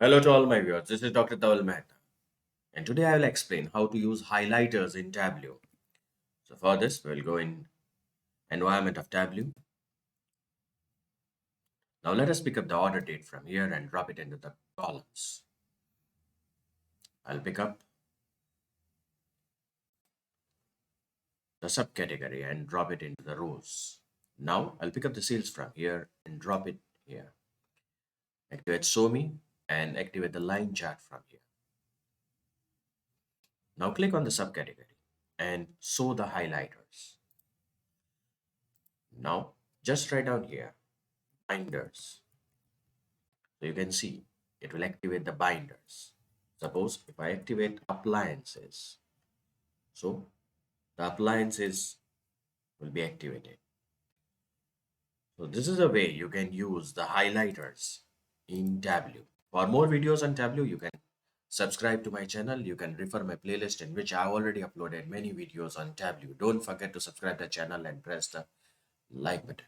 Hello to all my viewers. This is Dr. Dhaval Maheta, and today I will explain how to use highlighters in Tableau. So for this, we'll go in environment of Tableau. Now let us pick up the order date from here and drop it into the columns. I'll pick up the subcategory and drop it into the rows. Now I'll pick up the sales from here and drop it here. Activate Show Me and activate the line chart from here. Now click on the subcategory and show the highlighters. Now just write down here binders. So you can see it will activate the binders. Suppose if I activate appliances, so the appliances will be activated. So this is a way you can use the highlighters in Tableau. For more videos on Tableau, you can subscribe to my channel. You can refer my playlist in which I have already uploaded many videos on Tableau. Don't forget to subscribe the channel and press the like button.